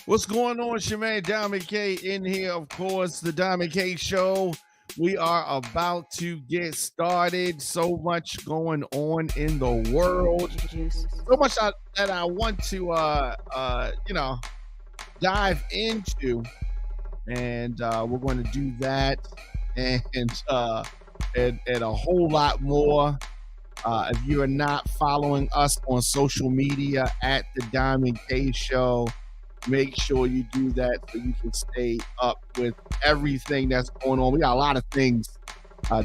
What's going on? It's your man Diamond K in here, of course, the Diamond K Show. We are about to get started. So much going on in the world. So much that I want to dive into. And we're going to do that and a whole lot more. If you are not following us on social media at the Diamond K Show, make sure you do that so you can stay up with everything that's going on. We got a lot of things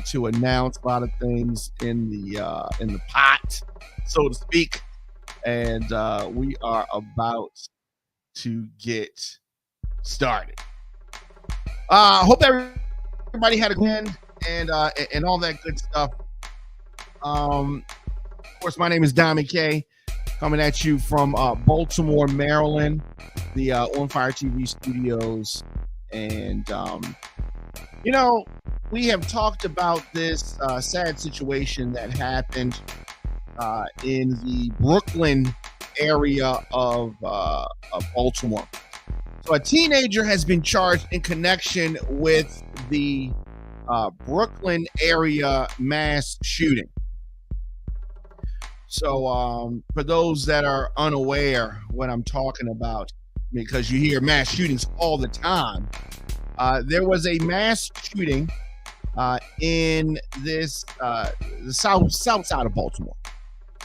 to announce, a lot of things in the pot, so to speak, and we are about to get started. Hope everybody had a good end and all that good stuff. Of course, my name is Diamond K, coming at you from Baltimore, Maryland, the ONFIRE-TV studios. And, we have talked about this sad situation that happened in the Brooklyn area of Baltimore. So a teenager has been charged in connection with the Brooklyn area mass shooting. So for those that are unaware what I'm talking about, because you hear mass shootings all the time, there was a mass shooting in this the south side of Baltimore.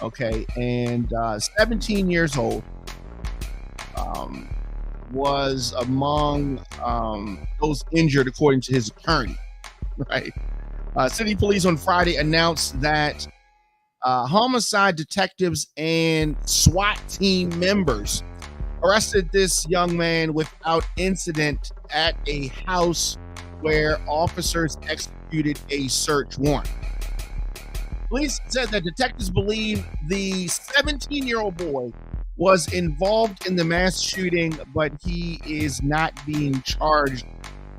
Okay, and 17 years old was among those injured, according to his attorney. Right, city police on Friday announced that homicide detectives and SWAT team members arrested this young man without incident at a house where officers executed a search warrant. Police said that detectives believe the 17-year-old boy was involved in the mass shooting, but he is not being charged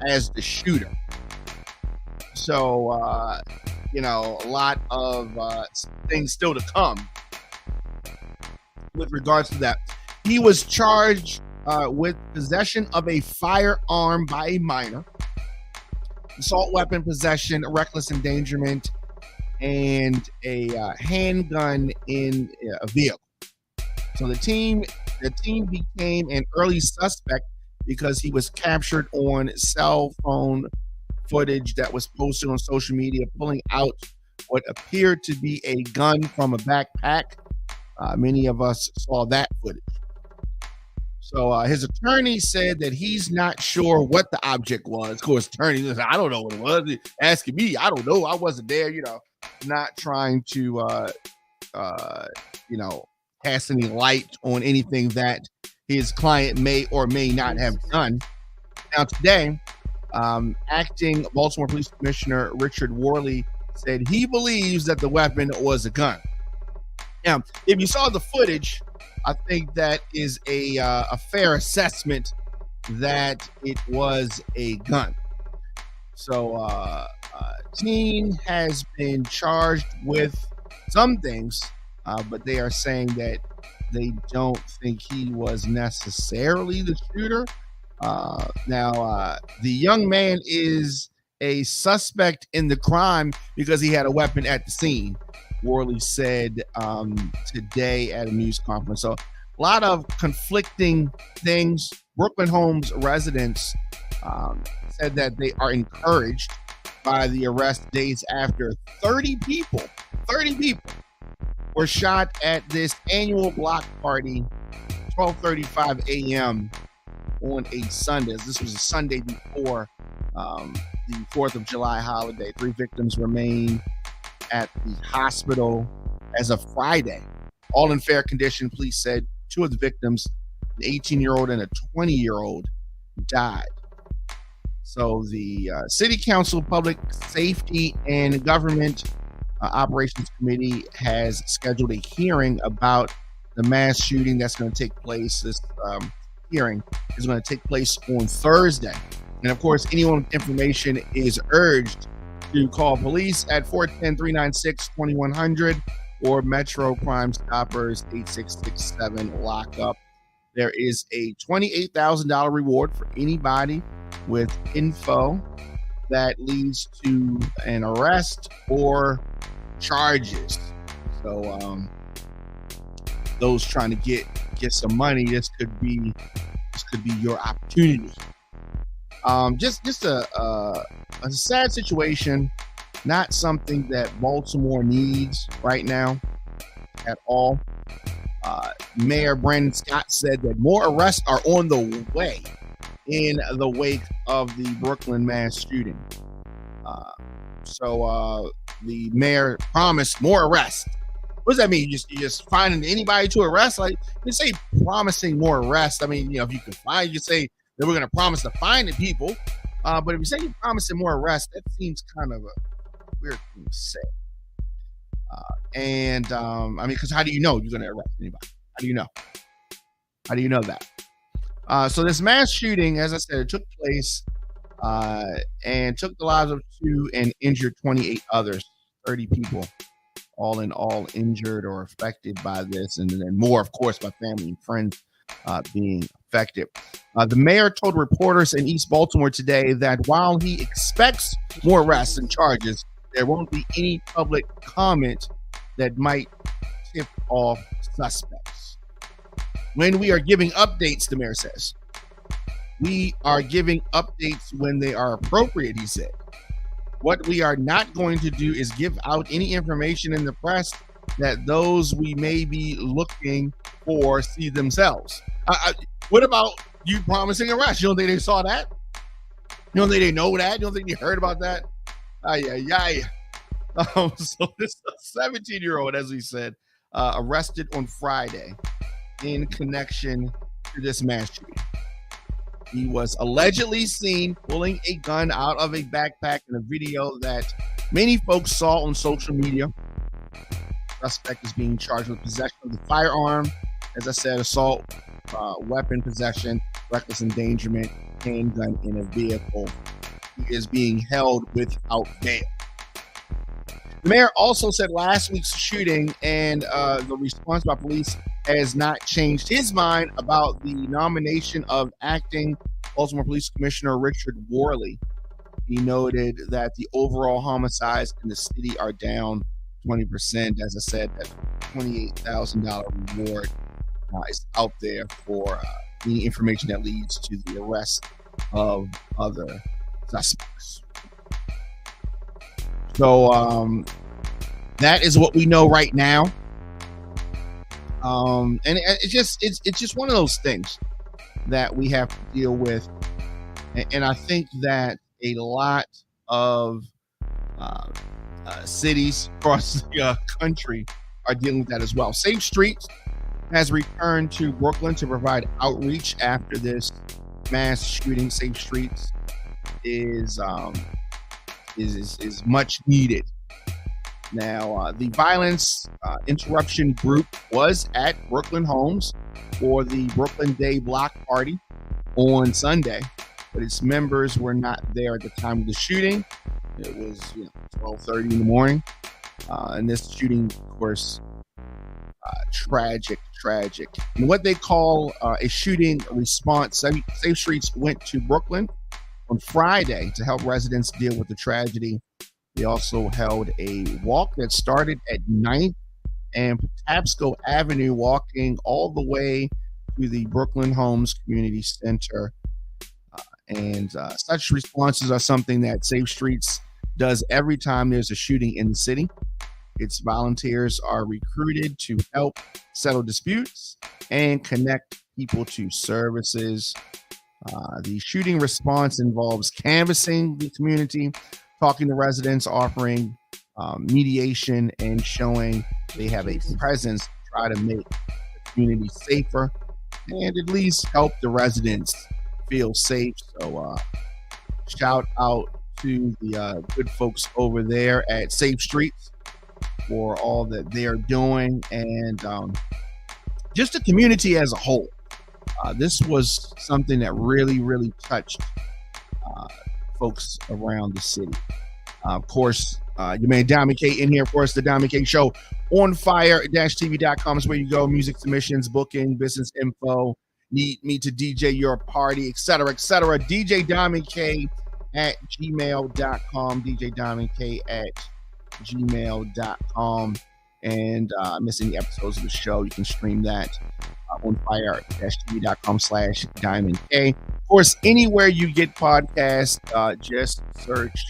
as the shooter. So, a lot of things still to come with regards to that. He was charged with possession of a firearm by a minor, assault weapon possession, reckless endangerment, and a handgun in a vehicle. So the team became an early suspect because he was captured on cell phone footage that was posted on social media, pulling out what appeared to be a gun from a backpack. Many of us saw that footage. So his attorney said that he's not sure what the object was. Of course, attorney said, I don't know what it was. Asking me, I don't know. I wasn't there, not trying to, cast any light on anything that his client may or may not have done. Now, today, acting Baltimore Police Commissioner Richard Worley said he believes that the weapon was a gun. Now, if you saw the footage, I think that is a fair assessment that it was a gun. So, teen has been charged with some things, but they are saying that they don't think he was necessarily the shooter. Now, the young man is a suspect in the crime because he had a weapon at the scene, Worley said today at a news conference. So a lot of conflicting things. Brooklyn Homes residents said that they are encouraged by the arrest days after 30 people were shot at this annual block party, 12:35 a.m. on a Sunday. This was a Sunday before the 4th of July holiday. 3 victims remain at the hospital as of Friday, all in fair condition. Police said 2 of the victims, an 18-year-old and a 20-year-old, died. So the City Council Public Safety and Government Operations Committee has scheduled a hearing about the mass shooting that's going to take place. This hearing is going to take place on Thursday. And of course, anyone with information is urged to call police at 410-396-2100 or Metro Crime Stoppers 8667 lockup. There is a $28,000 reward for anybody with info that leads to an arrest or charges. So those trying to get some money, this could be your opportunity. Just a sad situation, not something that Baltimore needs right now at all. Mayor Brandon Scott said that more arrests are on the way in the wake of the Brooklyn mass shooting. So the mayor promised more arrests. What does that mean? You just finding anybody to arrest? Like, you say promising more arrests. I mean, if you can find, you say that we're going to promise to find the people. But if you say you're promising more arrests, that seems kind of a weird thing to say. I mean, because how do you know you're going to arrest anybody? How do you know? How do you know that? So this mass shooting, as I said, it took place and took the lives of 2 and injured 28 others, 30 people, all in all injured or affected by this, and then more, of course, by family and friends being affected. The mayor told reporters in East Baltimore today that while he expects more arrests and charges, there won't be any public comment that might tip off suspects. When we are giving updates, the mayor says, we are giving updates when they are appropriate, he said. What we are not going to do is give out any information in the press that those we may be looking for see themselves. What about you promising arrest? You don't think they saw that? You don't think they know that? You don't think they heard about that? So this 17-year-old, as we said, arrested on Friday in connection to this mass shooting. He was allegedly seen pulling a gun out of a backpack in a video that many folks saw on social media. The suspect is being charged with possession of the firearm. As I said, assault, weapon possession, reckless endangerment, handgun in a vehicle. He is being held without bail. The mayor also said last week's shooting and the response by police has not changed his mind about the nomination of acting Baltimore Police Commissioner Richard Worley. He noted that the overall homicides in the city are down 20%. As I said, that $28,000 reward is out there for any information that leads to the arrest of other suspects. So that is what we know right now. And it's just one of those things that we have to deal with. And I think that a lot of cities across the country are dealing with that as well. Safe Streets has returned to Brooklyn to provide outreach after this mass shooting. Safe Streets is much needed. Now, the violence interruption group was at Brooklyn Homes for the Brooklyn Day Block Party on Sunday, but its members were not there at the time of the shooting. It was 12:30 in the morning, and this shooting, of course, tragic. And what they call a shooting response. Safe Streets went to Brooklyn on Friday to help residents deal with the tragedy. They also held a walk that started at 9th and Patapsco Avenue, walking all the way to the Brooklyn Homes Community Center. And such responses are something that Safe Streets does every time there's a shooting in the city. Its volunteers are recruited to help settle disputes and connect people to services. The shooting response involves canvassing the community, talking to residents, offering mediation, and showing they have a presence to try to make the community safer and at least help the residents feel safe. So shout out to the good folks over there at Safe Streets for all that they're doing, and just the community as a whole. This was something that really touched folks around the city. Of course, your man Diamond K in here. Of course, the Diamond K Show on ONFIRE-TV.com is where you go. Music submissions, booking, business info, need me to DJ your party, etc., etc. djdiamondk at gmail.com, djdiamondk at gmail.com. And miss any episodes of the show, you can stream that on ONFIRE-TV.com/diamondk. Of course, anywhere you get podcasts, just search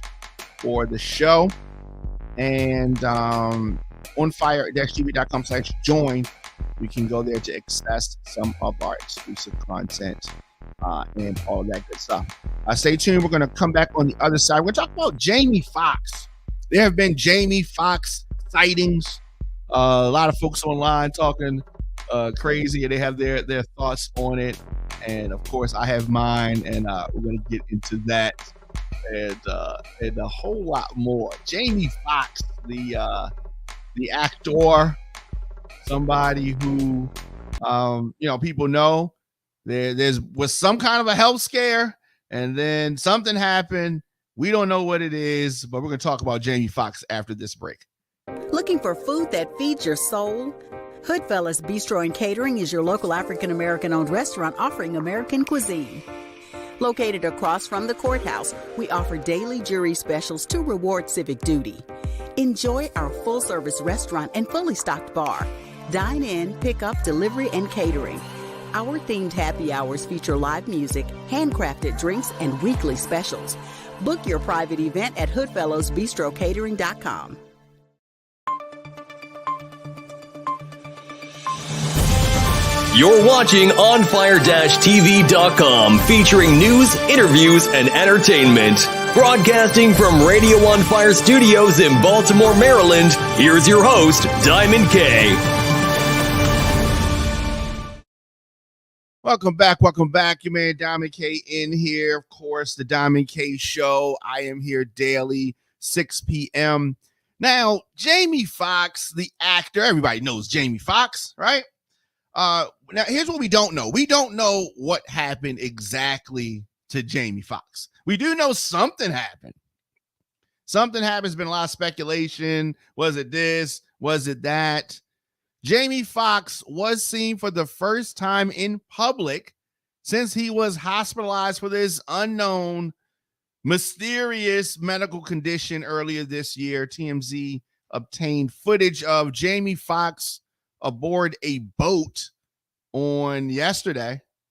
for the show. And ONFIRE-TV.com/join. We can go there to access some of our exclusive content and all that good stuff. Stay tuned. We're going to come back on the other side. We're going to talk about Jamie Foxx. There have been Jamie Foxx sightings. A lot of folks online talking crazy, and they have their thoughts on it. And of course, I have mine, and we're going to get into that and a whole lot more. Jamie Foxx, the actor, somebody who people know there was some kind of a health scare, and then something happened. We don't know what it is, but we're going to talk about Jamie Foxx after this break. Looking for food that feeds your soul? Hoodfellas Bistro and Catering is your local African-American owned restaurant offering American cuisine. Located across from the courthouse, we offer daily jury specials to reward civic duty. Enjoy our full-service restaurant and fully stocked bar. Dine in, pick up, delivery, and catering. Our themed happy hours feature live music, handcrafted drinks, and weekly specials. Book your private event at hoodfellowsbistrocatering.com. You're watching OnFire-TV.com, featuring news, interviews, and entertainment. Broadcasting from Radio On Fire Studios in Baltimore, Maryland, here's your host, Diamond K. Welcome back. Your man Diamond K in here. Of course, the Diamond K Show. I am here daily, 6 p.m. Now, Jamie Foxx, the actor, everybody knows Jamie Foxx, right? Now, here's what we don't know. We don't know what happened exactly to Jamie Foxx. We do know something happened. Something happened. There's been a lot of speculation. Was it this? Was it that? Jamie Foxx was seen for the first time in public since he was hospitalized for this unknown, mysterious medical condition earlier this year. TMZ obtained footage of Jamie Foxx aboard a boat on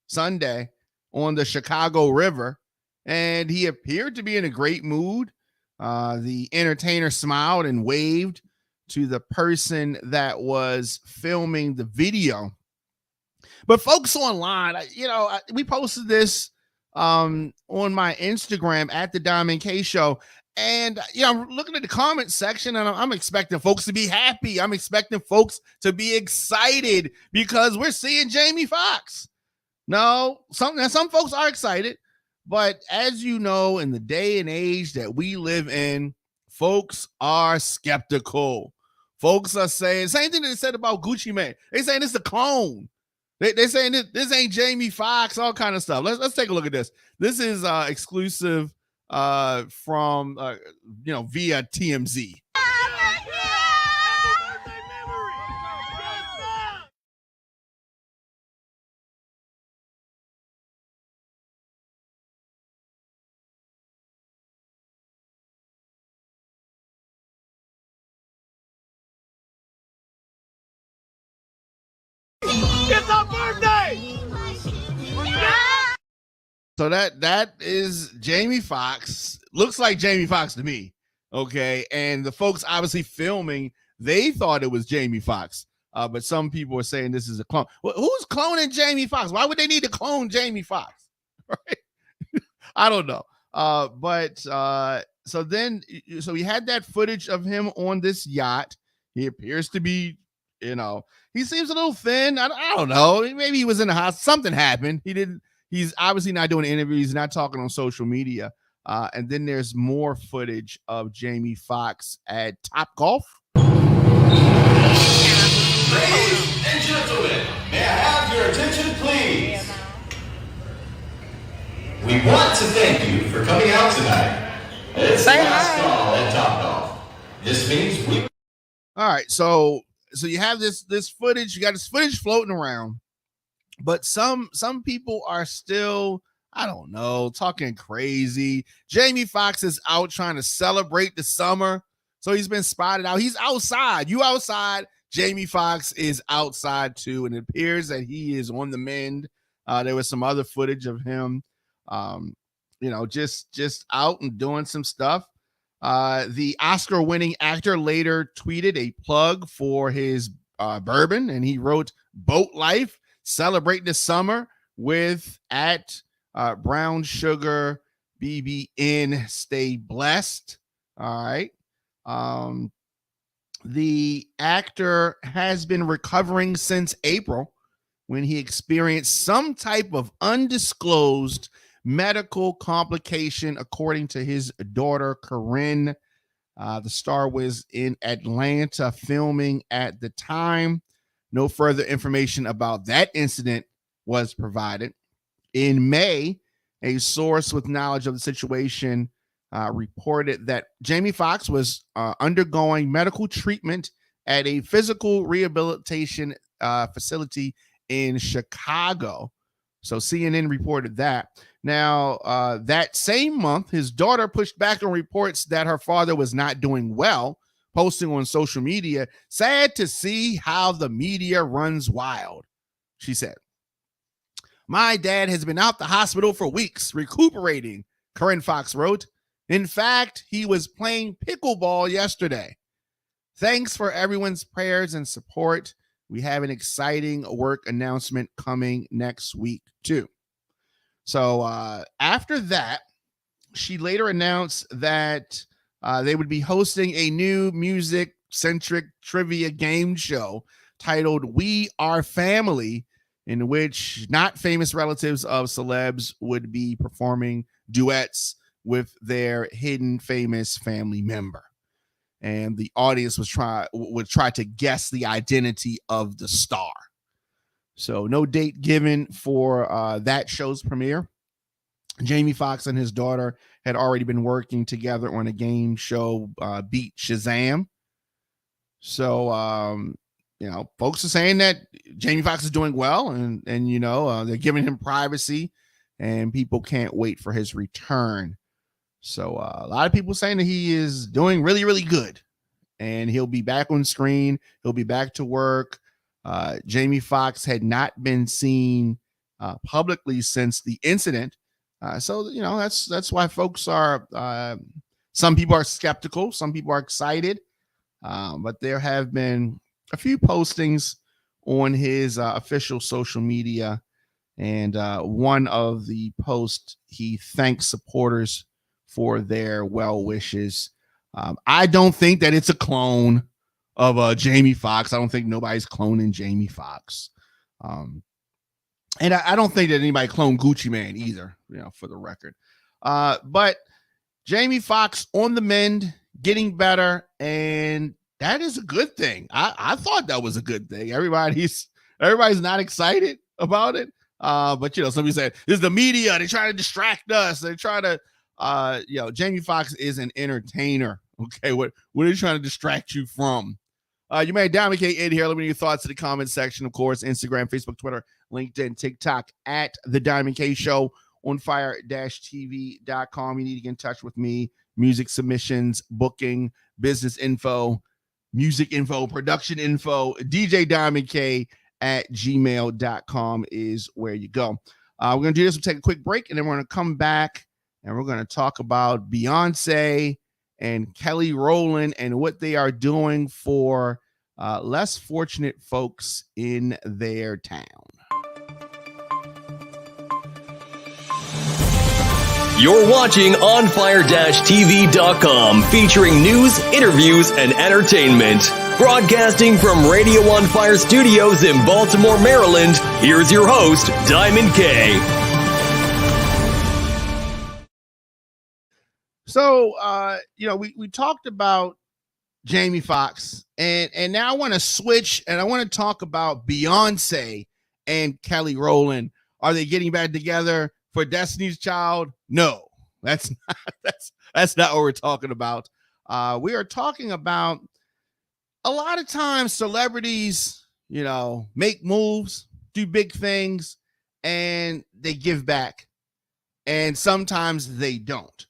Sunday, on the Chicago River, and he appeared to be in a great mood. The entertainer smiled and waved to the person that was filming the video. But folks online, we posted this on my Instagram at the Diamond K Show. And, I'm looking at the comment section, and I'm expecting folks to be happy. I'm expecting folks to be excited because we're seeing Jamie Foxx. No, some folks are excited. But as you know, in the day and age that we live in, folks are skeptical. Folks are saying, same thing that they said about Gucci Mane. They saying it's a clone. They saying this ain't Jamie Foxx, all kind of stuff. Let's take a look at this. This is exclusive from via TMZ. It's our birthday! So that is Jamie Foxx. Looks like Jamie Foxx to me. Okay. And the folks obviously filming, they thought it was Jamie Foxx. But some people are saying this is a clone. Well, who's cloning Jamie Foxx? Why would they need to clone Jamie Foxx? Right? I don't know. So we had that footage of him on this yacht. He appears to be, he seems a little thin. I don't know. Maybe he was in the hospital. Something happened. He's obviously not doing interviews. He's not talking on social media. And then there's more footage of Jamie Foxx at Topgolf. Ladies and gentlemen, may I have your attention, please? We want to thank you for coming out tonight. It's the last call at Topgolf. This means we... All right, so you have this footage. You got this footage floating around But some people are still, I don't know, talking crazy. Jamie Foxx is out trying to celebrate the summer. So he's been spotted out. He's outside. You outside. Jamie Foxx is outside too. And it appears that he is on the mend. There was some other footage of him, just out and doing some stuff. The Oscar-winning actor later tweeted a plug for his bourbon, and he wrote, "Boat Life, celebrate the summer with at Brown Sugar BBN. Stay blessed." All right. The actor has been recovering since April when he experienced some type of undisclosed medical complication, according to his daughter, Corinne. The star was in Atlanta filming at the time. No further information about that incident was provided. In May, a source with knowledge of the situation reported that Jamie Foxx was undergoing medical treatment at a physical rehabilitation facility in Chicago. So CNN reported that. Now, that same month, his daughter pushed back on reports that her father was not doing well, posting on social media, "Sad to see how the media runs wild," she said. "My dad has been out the hospital for weeks, recuperating," Corinne Foxx wrote. "In fact, he was playing pickleball yesterday. Thanks for everyone's prayers and support. We have an exciting work announcement coming next week, too." So after that, she later announced that they would be hosting a new music-centric trivia game show titled We Are Family, in which not famous relatives of celebs would be performing duets with their hidden famous family member. And the audience would try to guess the identity of the star. So no date given for that show's premiere. Jamie Foxx and his daughter had already been working together on a game show, Beat Shazam. So, folks are saying that Jamie Foxx is doing well, and they're giving him privacy, and people can't wait for his return. So a lot of people saying that he is doing really, really good, and he'll be back on screen. He'll be back to work. Jamie Foxx had not been seen publicly since the incident. So that's why folks are, some people are skeptical, some people are excited, but there have been a few postings on his official social media, and one of the posts, he thanks supporters for their well wishes. I don't think that it's a clone of Jamie Foxx. I don't think nobody's cloning Jamie Foxx. And I don't think that anybody cloned Gucci Mane either, for the record. But Jamie Foxx on the mend, getting better, and that is a good thing. I thought that was a good thing. Everybody's not excited about it. But somebody said, "This is the media. They try to distract us. They try to Jamie Foxx is an entertainer. Okay, what are they trying to distract you from?" You may Diamond K in here. Let me know your thoughts in the comment section. Of course, Instagram, Facebook, Twitter, LinkedIn, TikTok at The Diamond K Show, ONFIRE-TV.com. You need to get in touch with me. Music submissions, booking, business info, music info, production info, djdiamondk at gmail.com is where you go. We're going to do this. We'll take a quick break, and then we're going to come back, and we're going to talk about Beyoncé and Kelly Rowland and what they are doing for less fortunate folks in their town. You're watching OnFire-TV.com, featuring news, interviews, and entertainment. Broadcasting from Radio On Fire Studios in Baltimore, Maryland, here's your host, Diamond K. So, we talked about Jamie Foxx, and now I want to switch, and I want to talk about Beyoncé and Kelly Rowland. Are they getting back together for Destiny's Child? No, that's not what we're talking about. We are talking about a lot of times celebrities, make moves, do big things, and they give back, and sometimes they don't.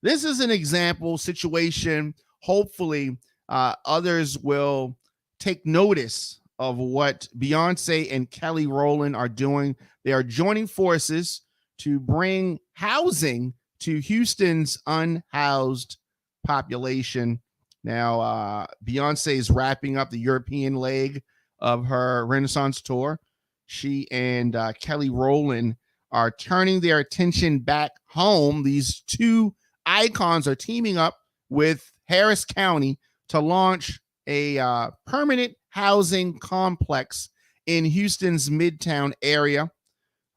This is an example situation. Hopefully, others will take notice of what Beyoncé and Kelly Rowland are doing. They are joining forces to bring housing to Houston's unhoused population. Now, Beyoncé is wrapping up the European leg of her Renaissance tour. She and Kelly Rowland are turning their attention back home. These two icons are teaming up with Harris County to launch a permanent housing complex in Houston's Midtown area.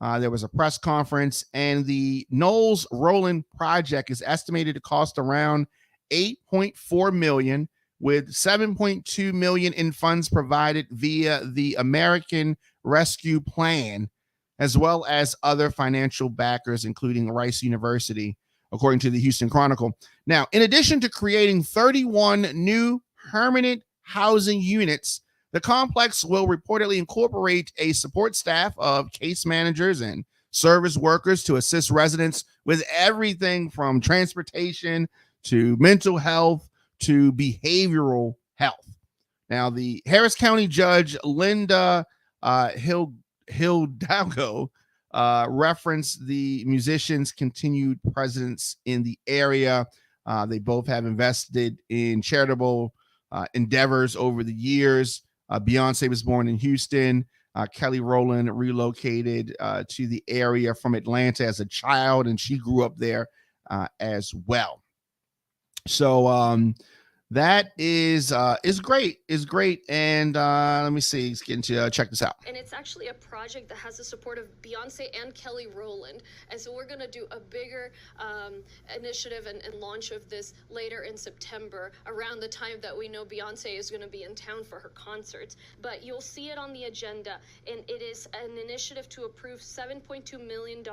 There was a press conference, and the Knowles Rowland project is estimated to cost around $8.4 million, with $7.2 million in funds provided via the American Rescue Plan, as well as other financial backers, including Rice University, according to the Houston Chronicle. Now, in addition to creating 31 new permanent housing units, the complex will reportedly incorporate a support staff of case managers and service workers to assist residents with everything from transportation to mental health to behavioral health. Now, the Harris County Judge Linda Hidalgo referenced the musicians' continued presence in the area. They both have invested in charitable endeavors over the years. Beyoncé was born in Houston. Kelly Rowland relocated to the area from Atlanta as a child, and she grew up there as well. So that is great. Is great. And let me see. Let's get into check this out. And it's actually a project that has the support of Beyoncé and Kelly Rowland. And so we're going to do a bigger initiative and launch of this later in September, around the time that we know Beyoncé is going to be in town for her concerts. But you'll see it on the agenda. And it is an initiative to approve $7.2 million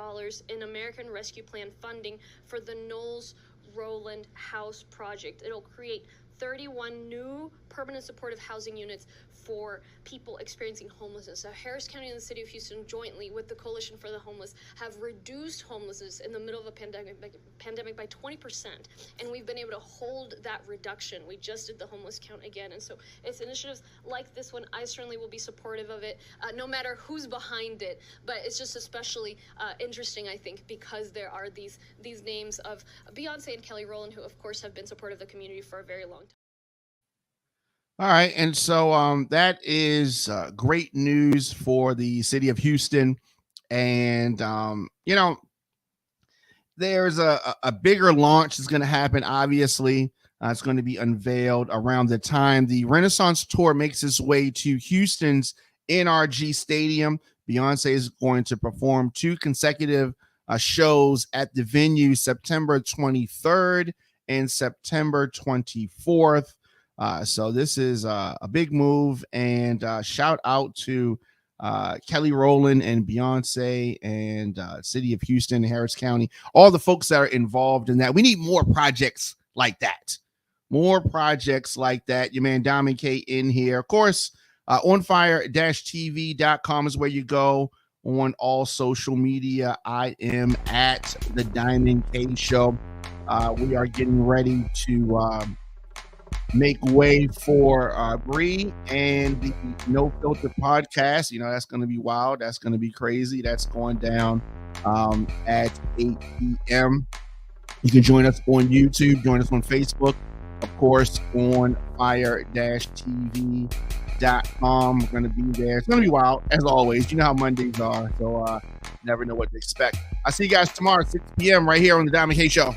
in American Rescue Plan funding for the Knowles Rowland House Project. It'll create 31 new permanent supportive housing units for people experiencing homelessness. Now, Harris County and the City of Houston, jointly with the Coalition for the Homeless, have reduced homelessness in the middle of a pandemic by 20%, and we've been able to hold that reduction. We just did the homeless count again, and so it's initiatives like this one. I certainly will be supportive of it, no matter who's behind it, but it's just especially interesting, I think, because there are these names of Beyoncé and Kelly Rowland, who, of course, have been supportive of the community for a very long time. All right, and so that is great news for the city of Houston, and you know, there's a bigger launch that's going to happen. Obviously, it's going to be unveiled around the time the Renaissance Tour makes its way to Houston's NRG Stadium. Beyoncé is going to perform 2 consecutive shows at the venue, September 23rd and September 24th. So this is a big move, and shout out to Kelly Rowland and Beyoncé and City of Houston, Harris County, all the folks that are involved in that. We need more projects like that. More projects like that. Your man Diamond K in here. Of course, ONFIRE-TV.com is where you go on all social media. I am at the Diamond K Show. We are getting ready to make way for Bree and the No Filter podcast. You know, that's going to be wild. That's going to be crazy. That's going down at 8 p.m. You can join us on YouTube, join us on Facebook, of course, on ONFIRE-TV.com. We're going to be there. It's going to be wild, as always. You know how Mondays are, so never know what to expect. I'll see you guys tomorrow at 6 p.m. right here on the Diamond K Show.